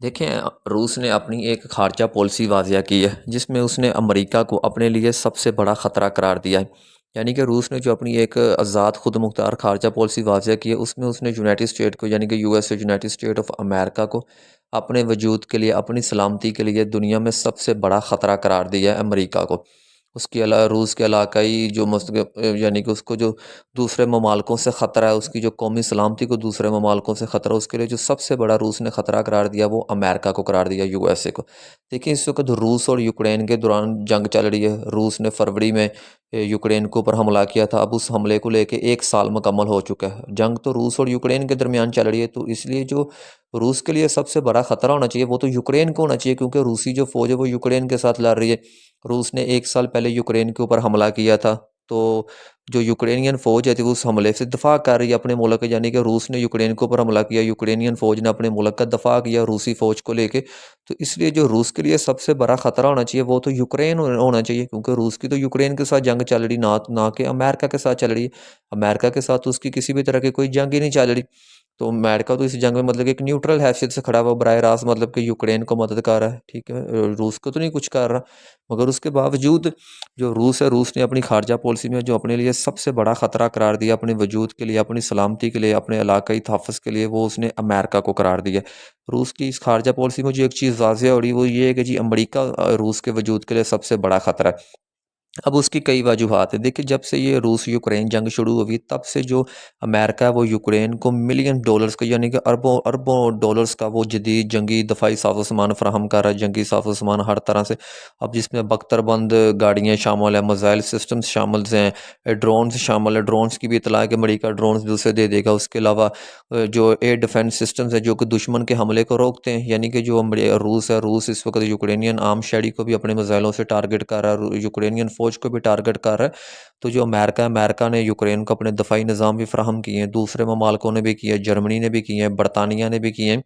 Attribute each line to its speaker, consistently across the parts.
Speaker 1: देखें, रूस ने अपनी एक खारजा पॉलिसी वाज़िया की है, जिसमें उसने अमेरिका को अपने लिए सबसे बड़ा ख़तरा करार दिया है। यानी कि रूस ने जो अपनी एक आज़ाद खुद मुख्तार खारजा पॉलिसी वाज़िया की है, उसमें उसने यूनाइटेड स्टेट को, यानी कि USA, United state of America को अपने वजूद के लिए, अपनी सलामती के लिए दुनिया में सबसे बड़ा ख़तरा करार दिया है अमेरिका को। उसके अला रूस के इलाकाई जो यानी कि उसको जो दूसरे ममालकों से ख़तरा है, उसकी जो कौमी सलामती को दूसरे ममालकों से ख़तरा, उसके लिए जो सबसे बड़ा रूस ने ख़तरा करार दिया वो अमेरिका को करार दिया, यूएसए को। देखिए, इस वक्त रूस और यूक्रेन के दौरान जंग चल रही है। रूस ने फरवरी में यूक्रेन के ऊपर हमला किया था। अब उस हमले को लेके 1 साल मुकम्मल हो चुका है। जंग तो रूस और यूक्रेन के दरमियान चल रही है, तो इसलिए जो रूस के लिए सबसे बड़ा ख़तरा होना चाहिए वो तो यूक्रेन को होना चाहिए, क्योंकि रूसी जो फ़ौज है वो यूक्रेन के साथ लड़ रही है। रूस ने 1 साल पहले यूक्रेन के ऊपर हमला किया था, तो जो यूक्रेनियन फ़ौज है थी वो उस हमले से दफ़ा कर रही है अपने मुल्क, यानी कि रूस ने यूक्रेन के ऊपर हमला किया, यूक्रेनियन फ़ौज ने अपने मुल्क का दफ़ा किया रूसी फ़ौज को लेके। तो इसलिए जो रूस के लिए सबसे बड़ा ख़तरा होना चाहिए वो तो यूक्रेन होना चाहिए, क्योंकि रूस की तो यूक्रेन के साथ जंग चल रही, ना कि अमेरिका के साथ चल रही है। अमेरिका के साथ तो उसकी किसी भी तरह की कोई जंग ही नहीं चल रही। तो अमेरिका तो इस जंग में मतलब कि एक न्यूट्रल हैसियत से खड़ा हुआ, बराह रास्त मतलब कि यूक्रेन को मदद कर रहा है, ठीक है। रूस को तो नहीं कुछ कर रहा, मगर उसके बावजूद जो रूस है, रूस ने अपनी खारजा पॉलिसी में जो अपने लिए सबसे बड़ा ख़तरा करार दिया, अपने वजूद के लिए, अपनी सलामती के लिए, अपने इलाकाई तहफ़्फ़ुज़ के लिए, वो उसने अमेरिका को करार दिया। रूस की इस खारजा पॉलिसी में जो एक चीज़ वाज़िया हो रही है वो ये है कि जी अमेरिका रूस के वजूद के लिए सबसे बड़ा ख़तरा है। अब उसकी कई वजूहात हैं। देखिए, जब से ये रूस यूक्रेन जंग शुरू हुई, तब से जो अमेरिका है वो यूक्रेन को मिलियन डॉलर्स का, यानी कि अरबों अरबों डॉलर्स का वो जदीद जंगी दफ़ाई साज़ो-सामान फ़राहम कर रहा है, जंगी साज़ो-सामान हर तरह से। अब जिसमें बख्तरबंद गाड़ियाँ शामिल हैं, मिज़ाइल सिस्टम्स शामिल हैं, ड्रोन्स शामिल हैं। ड्रोन्स की भी इत्तला है कि अमेरिका ड्रोन्स भी उसे दे देगा। उसके अलावा जो एयर डिफेंस सिस्टम्स हैं जो कि दुश्मन के हमले को रोकते हैं, यानी कि जो रूस है, रूस इस वक्त यूक्रेनियन आर्म शहरी को भी अपने मिज़ाइलों से टारगेट कर रहा है, यूक्रेनियन फ़ौज को भी टारगेट कर रहा है। तो जो अमेरिका ने यूक्रेन को अपने दफ़ाई निज़ाम भी फ़राहम किए हैं, दूसरे ममालकों ने भी किए हैं, जर्मनी ने भी किए हैं, बरतानिया ने भी किए हैं।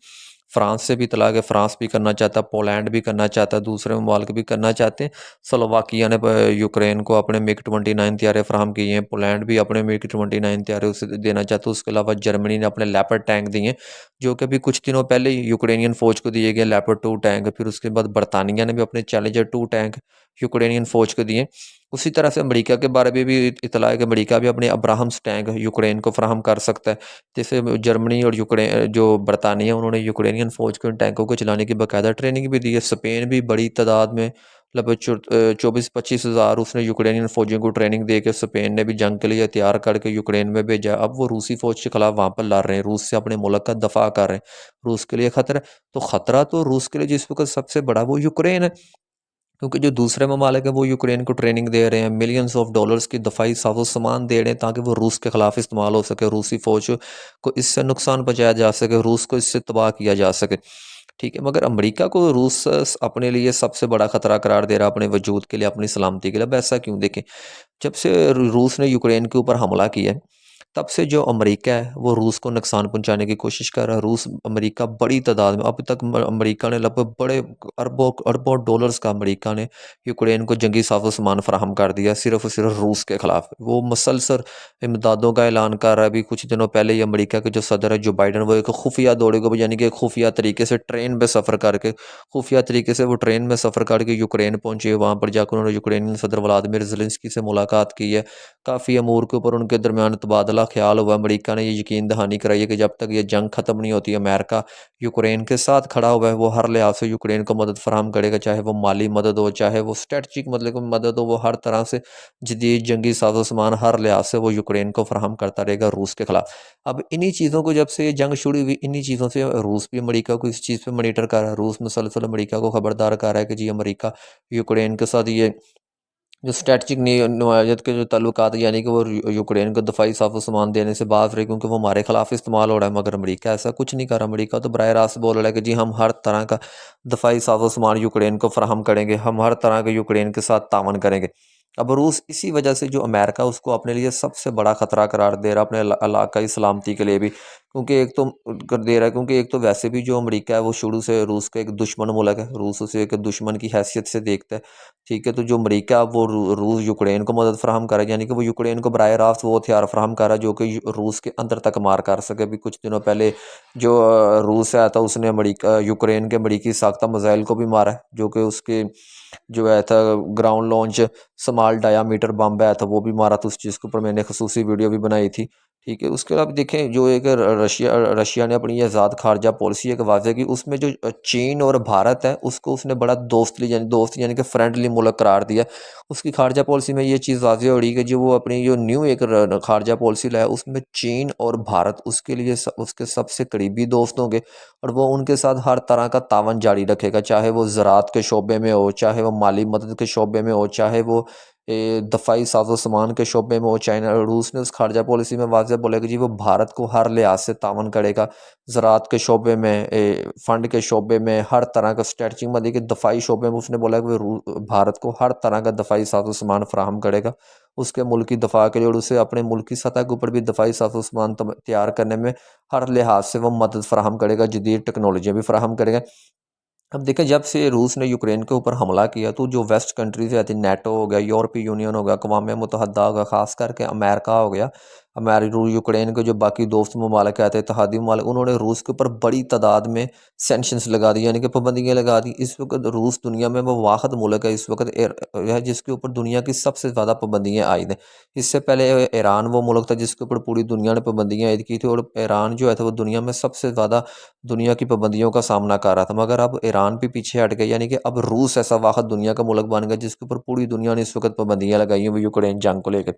Speaker 1: फ्रांस से भी इत्तला है कि फ्रांस भी करना चाहता है, पोलैंड भी करना चाहता है, दूसरे ममालिक भी करना चाहते हैं। स्लोवाकिया ने यूक्रेन को अपने मिग-29 तैयारे फ़राहम किए हैं, पोलैंड भी अपने मिग-29 तैयारे उसे देना चाहता है। उसके अलावा जर्मनी ने अपने लेपर्ड टैंक दिए हैं, जो कि अभी कुछ दिनों पहले ही यूक्रेनियन फ़ौज को दिए गए लेपर्ड 2 टैंक। फिर उसके बाद बरतानिया ने भी अपने चैलेंजर 2 टैंक यूक्रेनियन फ़ौज को दिए। उसी तरह से अमेरिका के बारे में भी इत्तला है कि अमेरिका भी अपने अब्राहम्स टैंक यूक्रेन को फ़राहम कर सकता है। जैसे जर्मनी और यूक्रेन जो बरतानिया, उन्होंने यूक्रेनियन फ़ौज को इन टैंकों को चलाने की बाकायदा ट्रेनिंग भी दी है। स्पेन भी बड़ी तादाद में लगभग 24-25 हज़ार उसने यूक्रेनियन फ़ौजियों को ट्रेनिंग दे के स्पेन ने भी जंग के लिए तैयार करके यूक्रेन में भेजा। अब वो रूसी फ़ौज के खिलाफ वहाँ पर लड़ रहे हैं, रूस से अपने मुल्क का दफ़ा कर रहे हैं। रूस के लिए ख़तरा है, तो ख़तरा तो रूस के लिए जिस वक़्त सबसे बड़ा वो यूक्रेन है। क्योंकि जो दूसरे ममालिक हैं वो यूक्रेन को ट्रेनिंग दे रहे हैं, मिलियंस ऑफ डॉलर्स की दफ़ाई साज़ो-सामान दे रहे हैं ताकि वो रूस के ख़िलाफ़ इस्तेमाल हो सके, रूसी फ़ौज को इससे नुकसान पहुँचाया जा सके, रूस को इससे तबाह किया जा सके। ठीक है, मगर अमेरिका को रूस अपने लिए सबसे बड़ा ख़तरा करार दे रहा है, अपने वजूद के लिए, अपनी सलामती के लिए। अब ऐसा क्यों? देखें, जब से रूस ने यूक्रेन के ऊपर हमला किया है, तब से जो अमेरिका है वो रूस को नुकसान पहुंचाने की कोशिश कर रहा है। रूस अमेरिका बड़ी तादाद में, अब तक अमेरिका ने लगभग बड़े अरबों अरबों डॉलर्स का अमेरिका ने यूक्रेन को जंगी साजो सामान फराहम कर दिया, सिर्फ और सिर्फ रूस के खिलाफ। वो मसलसल इमदादों का ऐलान कर रहा है। अभी कुछ दिनों पहले ही अमेरिका के जो सदर है जो बाइडन, वो एक खुफिया दौरे को, यानी कि खुफिया तरीके से ट्रेन में सफ़र करके, खुफिया तरीके से वो ट्रेन में सफ़र करके यूक्रेन पहुंचे। वहाँ पर जाकर उन्होंने यूक्रेनियन सदर व्लादिमीर ज़ेलेंस्की से मुलाकात की है। काफ़ी अमूर के ऊपर उनके दरमियान तबादला ख्याल हुआ। अमेरिका ने ये यकीन दहानी कराई है कि जब तक ये जंग ख़त्म नहीं होती, अमेरिका यूक्रेन के साथ खड़ा हुआ है। वो हर लिहाज से यूक्रेन को मदद फराहम करेगा, चाहे वो माली मदद हो, चाहे वो स्ट्रेटजिक मतलब मदद हो, वो हर तरह से जदीद जंगी साजो सामान हर लिहाज से वो यूक्रेन को फराहम करता रहेगा रूस के खिलाफ। अब इन्हीं चीज़ों को, जब से ये जंग शुरू हुई, इन्हीं चीज़ों से रूस भी अमेरिका को इस चीज़ पे मॉनिटर कर रहा है। रूस मुसलसल अमेरिका को खबरदार कर रहा है कि जी अमेरिका यूक्रेन के साथ ये जो स्ट्रैटेजिक नवायत के जो ताल्लुकात, यानी कि वो यूक्रेन को दफ़ाई सामान देने से बाज रहे, क्योंकि वो हमारे खिलाफ इस्तेमाल हो रहा है। मगर अमेरिका ऐसा कुछ नहीं कर रहा। अमेरिका तो बराह रास्त बोल रहा है कि जी हम हर तरह का दफ़ाई सामान यूक्रेन को फराहम करेंगे, हम हर तरह के यूक्रेन के साथ तावन करेंगे। अब रूस इसी वजह से जो अमेरिका उसको अपने लिए सबसे बड़ा खतरा करार दे रहा है अपने इलाकाई सलामती के लिए भी, क्योंकि एक तो कर दे रहा है, क्योंकि एक तो वैसे भी जो अमेरिका है वो शुरू से रूस का एक दुश्मन मुल्क है, रूस उसे एक दुश्मन की हैसियत से देखता है। ठीक है, तो जो अमेरिका वो रूस यूक्रेन को मदद फराहम कर रहा है, यानी कि वो यूक्रेन को बराह रास्त वो हथियार फराहम कर रहा है जो कि रूस के अंदर तक मार कर सके। अभी कुछ दिनों पहले जो रूस आया था उसने अमेरिका यूक्रेन के अमेरिकी साख्ता मिसाइल को भी मारा है, जो कि उसके जो आया था ग्राउंड लॉन्च स्मॉल डायामीटर बम आया था वो भी मारा था। उस चीज़ के ऊपर मैंने खसूसी वीडियो भी बनाई थी। ठीक है, उसके अलावा देखें जो एक रशिया ने अपनी आज़ाद खारजा पॉलिसी एक वाज़ह की, उसमें जो चीन और भारत है उसको उसने बड़ा दोस्त यानी कि फ्रेंडली मुल्क करार दिया। उसकी खारजा पॉलिसी में ये चीज़ वाज़ह हो रही है कि जो वो अपनी जो न्यू एक खारजा पॉलिसी लाया उसमें चीन और भारत उसके लिए उसके सबसे करीबी दोस्त होंगे, और वो उनके साथ हर तरह का तावन जारी रखेगा, चाहे वो ज़राअत के शोबे में हो, चाहे वो माली मदद के शोबे में हो, चाहे वो दफ़ाई साज़ो-सामान के शोबे में हो। चाइना रूस ने उस खारजा पॉलिसी में वाज़ह बोला कि जी वो भारत को हर लिहाज से तावन करेगा, ज़राअत के शोबे में, फ़ंड के शोबे में, हर तरह का स्ट्रेचिंग मतलब कि दफ़ाई शोबे में उसने बोला कि वो भारत को हर तरह का दफ़ाई साज़ो-सामान फ़राहम करेगा, उसके मुल्क की दफ़ा के लिए, और उसे अपने मुल्क की सतह के ऊपर भी दफ़ाई साज़ो-सामान तैयार करने में हर लिहाज से वो मदद फ़राहम करेगा, जदीद टेक्नोलॉजियाँ भी फ़राहम करेगा। अब देखिए जब से रूस ने यूक्रेन के ऊपर हमला किया तो जो वेस्ट कंट्रीज़ रहती नेटो हो गया, यूरोपीय यूनियन हो गया, अक़वाम मुत्तहदा हो गया, ख़ास करके अमेरिका हो गया, यूक्रेन के जो बाकी दोस्त ममालिक आते इत्तेहादी ममालिक, उन्होंने रूस के ऊपर बड़ी तादाद में सैंक्शंस लगा दी, यानी कि पाबंदियाँ लगा दी। इस वक्त रूस दुनिया में वो वाहिद मुल्क है इस वक्त है जिसके ऊपर दुनिया की सबसे ज़्यादा पाबंदियाँ आयद हैं। इससे पहले ईरान वो मुल्क था जिसके ऊपर पूरी दुनिया ने पाबंदियाँ आयद की थी, और ईरान जो है था वो दुनिया में सबसे ज़्यादा दुनिया की पाबंदियों का सामना कर रहा था, मगर अब ईरान भी पीछे हट गया, यानी कि अब रूस ऐसा वाहिद दुनिया का मुल्क बन गया जिसके ऊपर पूरी दुनिया ने इस वक्त पाबंदियाँ लगाई हुई यूक्रेन जंग को लेकर।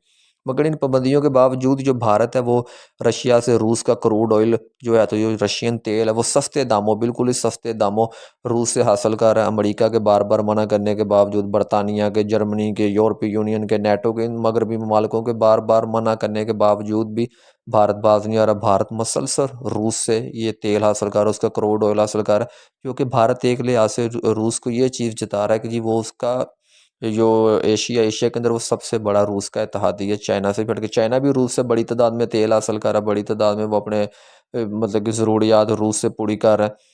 Speaker 1: मगर इन पाबंदियों के बावजूद जो भारत है वो रशिया से रूस का क्रूड ऑयल जो है तो जो रशियन तेल है वो सस्ते दामों, बिल्कुल ही सस्ते दामों रूस से हासिल कर रहा है। अमेरिका के बार बार मना करने के बावजूद, बरतानिया के, जर्मनी के, यूरोपीय यूनियन के, नेटो के, इन मगरबी ममालिकों के बार बार मना करने के बावजूद भी भारत बाज नहीं आ रहा। भारत मसलसल रूस से ये तेल हासिल कर रहा है, उसका क्रूड ऑयल हासिल कर रहा है, क्योंकि भारत एक लिहाज से रूस को ये चीज़ जता रहा है कि जी वो उसका जो एशिया के अंदर वो सबसे बड़ा रूस का इत्तेहादी है, चाइना से बढ़ के। चाइना भी रूस से बड़ी तादाद में तेल हासिल कर रहा है, बड़ी तादाद में वो अपने मतलब कि ज़रूरियात रूस से पूरी कर रहा है।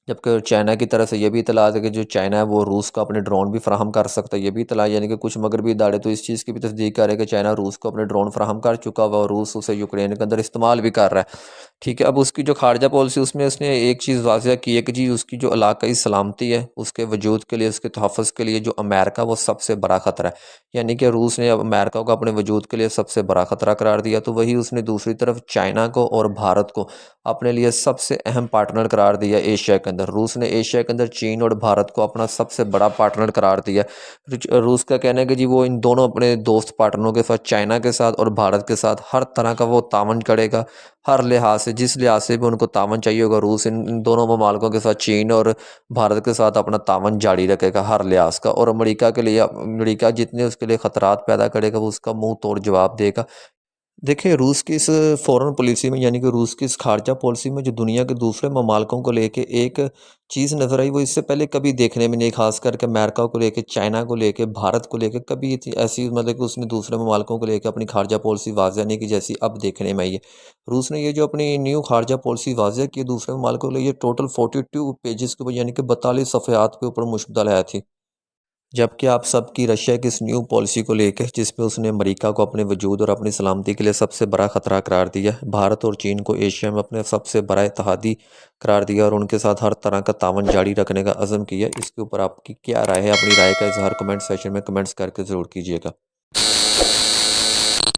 Speaker 1: जबकि चाइना की तरफ से ये भी इतलात है कि जो चाइना है वो रूस को अपने ड्रोन भी फ़राहम कर सकता है, ये भी इतला, यानी कि कुछ मगरबी इदारे तो इस चीज़ की भी तस्दीक कर रहे हैं कि चाइना रूस को अपने ड्रोन फ़राहम कर चुका हुआ और रूस उसे यूक्रेन के अंदर इस्तेमाल भी कर रहा है। ठीक है, अब उसकी जो खारजा पॉलिसी उसमें उसने एक चीज़ वाज़ह की है कि जी उसकी जो इलाकाई सलामती है उसके वजूद के लिए, उसके तहफ़्फ़ुज़ के लिए जो अमेरिका वो सबसे बड़ा ख़तरा है। यानी कि रूस ने अब अमेरिका को अपने वजूद के लिए सबसे बड़ा ख़तरा करार दिया, तो वही उसने दूसरी तरफ चाइना को और भारत को अपने लिए सबसे अहम पार्टनर करार दिया एशिया के अंदर। रूस ने एशिया के अंदर चीन और भारत को अपना सबसे बड़ा पार्टनर करार दिया। रूस का कहना है कि जी वो इन दोनों अपने दोस्त पार्टनरों के साथ, चाइना के साथ और भारत के साथ हर तरह का वो तावन करेगा, हर लिहाज से, जिस लिहाज से भी उनको तावन चाहिए होगा। रूस इन दोनों ममालिकों के साथ, चीन और भारत के साथ अपना तावन जारी रखेगा हर लिहाज का, और अमेरिका के लिए, अमेरिका जितने उसके लिए ख़तरात पैदा करेगा वो उसका मुंह तोड़ जवाब देगा। देखिए रूस की इस फ़ॉरेन पॉलिसी में, यानी कि रूस की इस खारजा पॉलिसी में जो दुनिया के दूसरे ममालिकों को लेके एक चीज़ नज़र आई वो इससे पहले कभी देखने में नहीं, ख़ास करके अमेरिका को लेके, चाइना को लेके, भारत को लेके कभी ऐसी मतलब कि उसने दूसरे ममालिकों को लेके अपनी खारजा पॉलिसी वाज़ह नहीं की जैसी अब देखने में आई है। रूस ने ये जो अपनी न्यू खारजा पॉलिसी वाज़ह की दूसरे ममालिकों के लिए, ये टोटल 42 पेजेस के ऊपर यानी कि 42 सफ़हात के ऊपर मुश्तमिल है थी। जबकि आप सबकी रशिया की इस न्यू पॉलिसी को लेके जिसमें उसने अमेरिका को अपने वजूद और अपनी सलामती के लिए सबसे बड़ा ख़तरा करार दिया, भारत और चीन को एशिया में अपने सबसे बड़ा इत्तेहादी करार दिया और उनके साथ हर तरह का तावन जारी रखने का अज़म किया। इसके ऊपर आपकी क्या राय है? अपनी राय का इज़हार कमेंट सेक्शन में कमेंट्स करके ज़रूर कीजिएगा।